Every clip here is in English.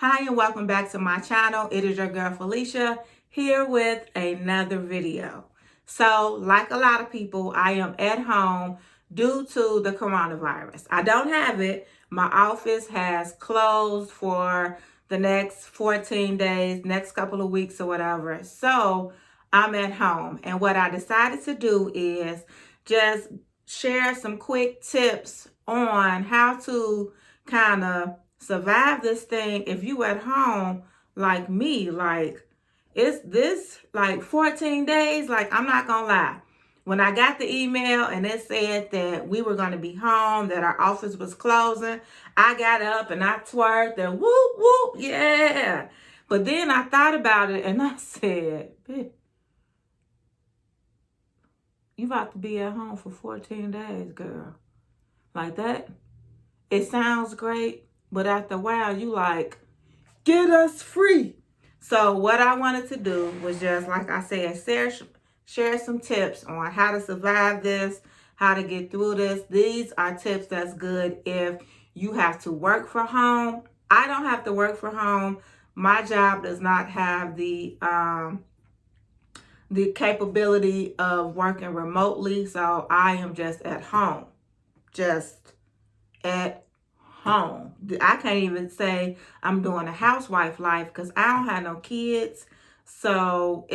Hi and welcome back to my channel. It is your girl Felicia here with another video. So like a lot of people, I am at home due to the coronavirus. I don't have it. My office has closed for the next 14 days, next couple of weeks or whatever. So I'm at home. And what I decided to do is just share some quick tips on how to kind of survive this thing if you at home like me. Like it's this like 14 days. Like I'm not gonna lie, when I got the email and it said that we were going to be home, that our office was closing, I got up and I twerked and whoop whoop, yeah. But then I thought about it and I said, "Bitch, you about to be at home for 14 days, girl." Like that, it sounds great, but after a while, you like, get us free. So what I wanted to do was just, like I said, share some tips on how to survive this, how to get through this. These are tips that's good if you have to work from home. I don't have to work from home. My job does not have the capability of working remotely, so I am just at home. Just at home. I can't even say I'm doing a housewife life because I don't have no kids. So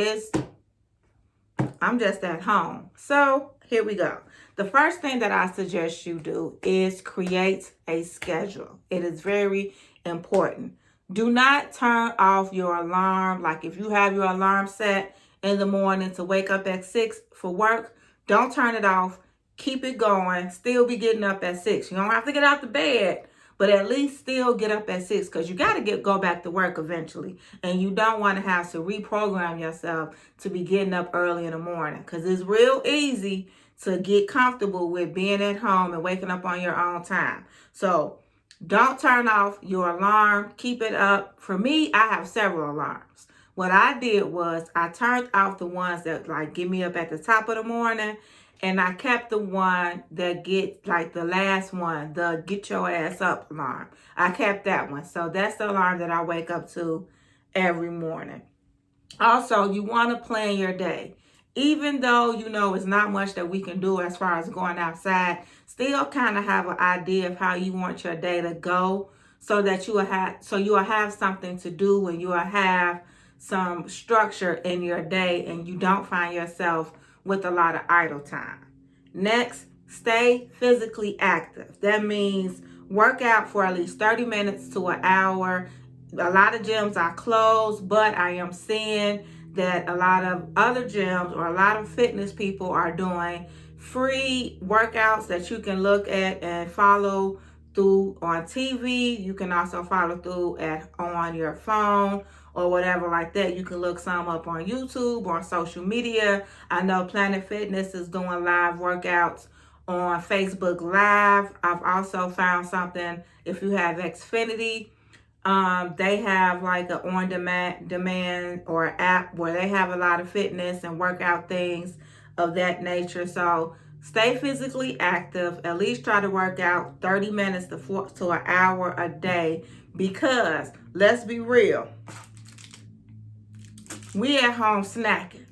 I'm just at home. So here we go. The first thing that I suggest you do is create a schedule. It is very important. Do not turn off your alarm. Like if you have your alarm set in the morning to wake up at 6 for work, don't turn it off. Keep it going. Still be getting up at 6. You don't have to get out the bed, but at least still get up at 6 because you got to go back to work eventually. And you don't want to have to reprogram yourself to be getting up early in the morning because it's real easy to get comfortable with being at home and waking up on your own time. So don't turn off your alarm. Keep it up. For me, I have several alarms. What I did was I turned off the ones that like get me up at the top of the morning, and I kept the one that get like the last one, the get your ass up alarm. I kept that one. So that's the alarm that I wake up to every morning. Also, you want to plan your day. Even though you know it's not much that we can do as far as going outside, still kind of have an idea of how you want your day to go so that you will have something to do and you will have some structure in your day and you don't find yourself with a lot of idle time. Next, stay physically active. That means work out for at least 30 minutes to an hour. A lot of gyms are closed, but I am seeing that a lot of other gyms or a lot of fitness people are doing free workouts that you can look at and follow through on TV. You can also follow through on your phone or whatever like that. You can look some up on YouTube or on social media. I know Planet Fitness is doing live workouts on Facebook Live. I've also found something, if you have Xfinity, they have like an on-demand or app where they have a lot of fitness and workout things of that nature. So stay physically active. At least try to work out 30 minutes to an hour a day, because let's be real, we at home snacking.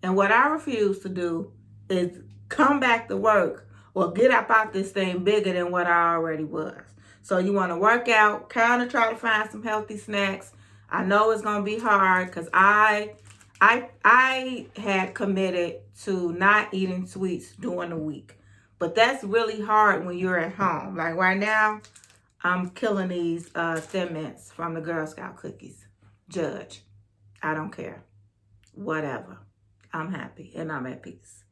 And what I refuse to do is come back to work or get up out this thing bigger than what I already was. So you want to work out, kind of try to find some healthy snacks. I know it's going to be hard because I had committed to not eating sweets during the week. But that's really hard when you're at home. Like right now, I'm killing these Thin Mints from the Girl Scout cookies. Judge. I don't care. Whatever. I'm happy and I'm at peace.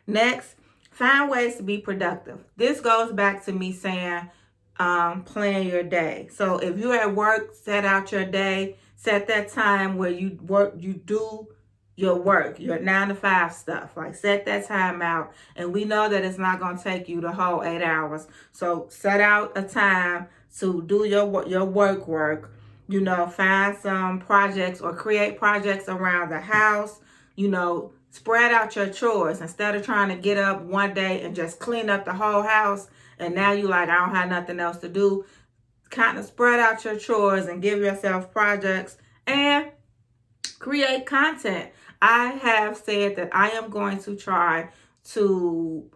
Next, find ways to be productive. This goes back to me saying, plan your day. So if you're at work, set out your day, set that time where you do your work, your 9 to 5 stuff. Like set that time out. And we know that it's not going to take you the whole 8 hours. So set out a time to do your work. You know, find some projects or create projects around the house. You know, spread out your chores instead of trying to get up one day and just clean up the whole house. And now you like, I don't have nothing else to do. kind of spread out your chores and give yourself projects and create content. I have said that I am going to try to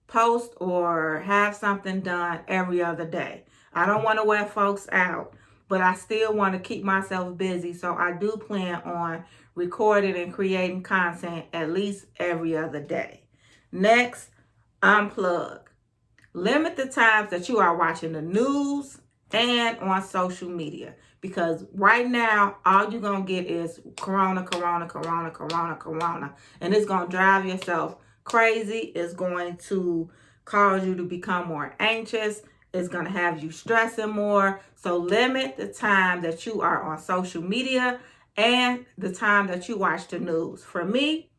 post or have something done every other day. I don't want to wear folks out, but I still want to keep myself busy. So I do plan on recording and creating content at least every other day. Next, unplug. Limit the times that you are watching the news and on social media, because right now all you're going to get is corona, and it's going to drive yourself crazy. It's going to cause you to become more anxious. It's going to have you stressing more. So limit the time that you are on social media and the time that you watch the news. For me,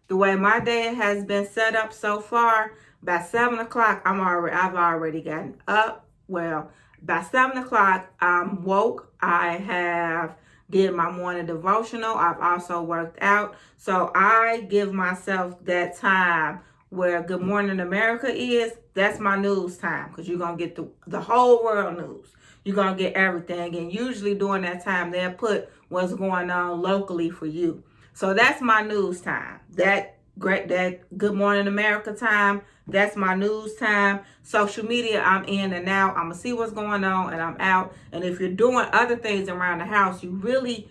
the way my day has been set up so far, by 7 o'clock, I've already gotten up. Well, by 7 o'clock, I'm woke. I have did my morning devotional. I've also worked out. So I give myself that time where Good Morning America is. That's my news time, because you're going to get the whole world news. You're going to get everything. And usually during that time, they'll put what's going on locally for you. So that's my news time. That Good Morning America time, that's my news time. Social media, I'm in and out. I'm going to see what's going on and I'm out. And if you're doing other things around the house, you really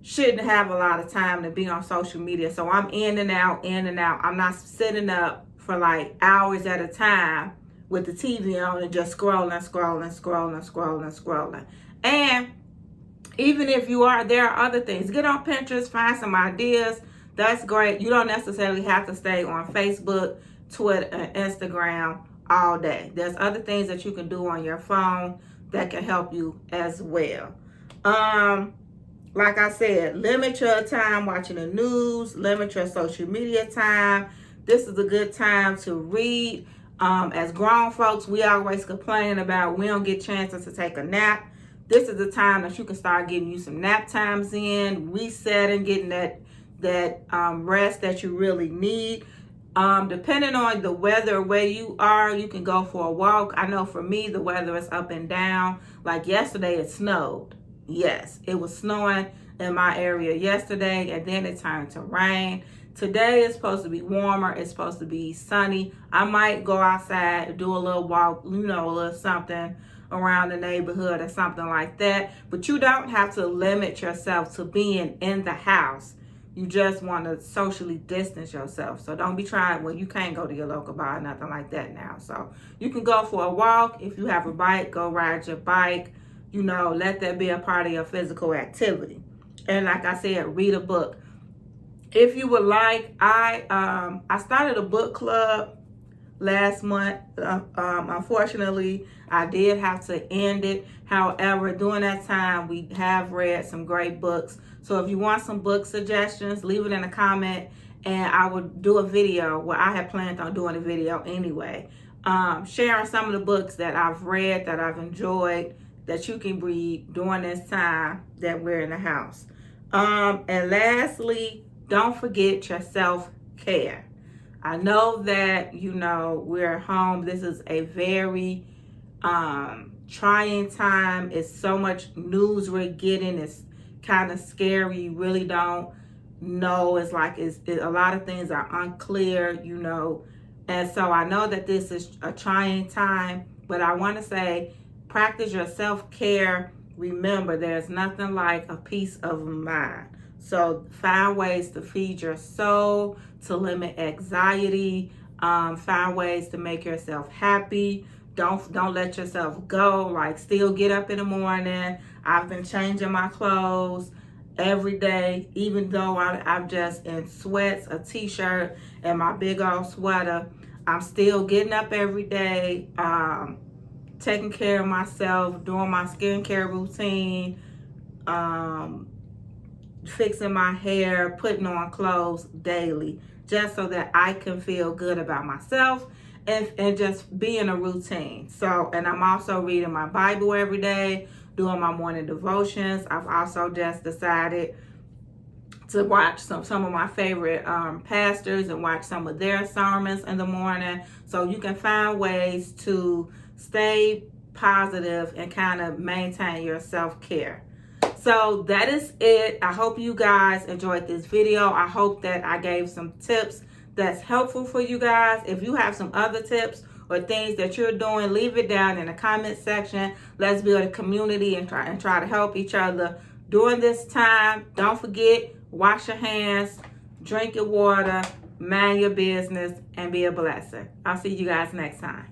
shouldn't have a lot of time to be on social media. So I'm in and out, in and out. I'm not sitting up for like hours at a time with the TV on and just scrolling. And even if you are, there are other things. Get on Pinterest, find some ideas. That's great. You don't necessarily have to stay on Facebook, Twitter, and Instagram all day. There's other things that you can do on your phone that can help you as well. Like I said, limit your time watching the news, limit your social media time. This is a good time to read. As grown folks, we always complain about we don't get chances to take a nap. This is the time that you can start getting you some nap times in, resetting, getting that rest that you really need. Depending on the weather where you are, you can go for a walk. I know for me, the weather is up and down. Like yesterday, it snowed. Yes, it was snowing in my area yesterday, and then it turned to rain. Today is supposed to be warmer. It's supposed to be sunny. I might go outside, do a little walk, a little something around the neighborhood or something like that. But you don't have to limit yourself to being in the house. You just want to socially distance yourself. So don't be trying, you can't go to your local bar or nothing like that now. So you can go for a walk. If you have a bike, go ride your bike. Let that be a part of your physical activity. And like I said, read a book. If you would like, I started a book club last month. Unfortunately, I did have to end it. However, during that time, we have read some great books. So if you want some book suggestions, leave it in a comment, and I will do a video. Well, I had planned on doing a video anyway, sharing some of the books that I've read, that I've enjoyed, that you can read during this time that we're in the house. And lastly, don't forget your self-care. I know that, we're home. This is a very trying time. It's so much news we're getting. It's kind of scary. You really don't know. It's like a lot of things are unclear, And so I know that this is a trying time, but I want to say, practice your self-care. Remember, there's nothing like a peace of mind. So find ways to feed your soul, to limit anxiety, find ways to make yourself happy. Don't let yourself go. Like, still get up in the morning. I've been changing my clothes every day, even though I'm just in sweats, a t-shirt, and my big old sweater. I'm still getting up every day, taking care of myself, doing my skincare routine, fixing my hair, putting on clothes daily, just so that I can feel good about myself and just be in a routine. So, and I'm also reading my Bible every day, doing my morning devotions. I've also just decided to watch some of my favorite pastors and watch some of their sermons in the morning. So you can find ways to stay positive and kind of maintain your self-care. So that is it. I hope you guys enjoyed this video. I hope that I gave some tips that's helpful for you guys. If you have some other tips or things that you're doing, leave it down in the comment section. Let's build a community and try to help each other during this time. Don't forget, wash your hands, drink your water, mind your business, and be a blessing. I'll see you guys next time.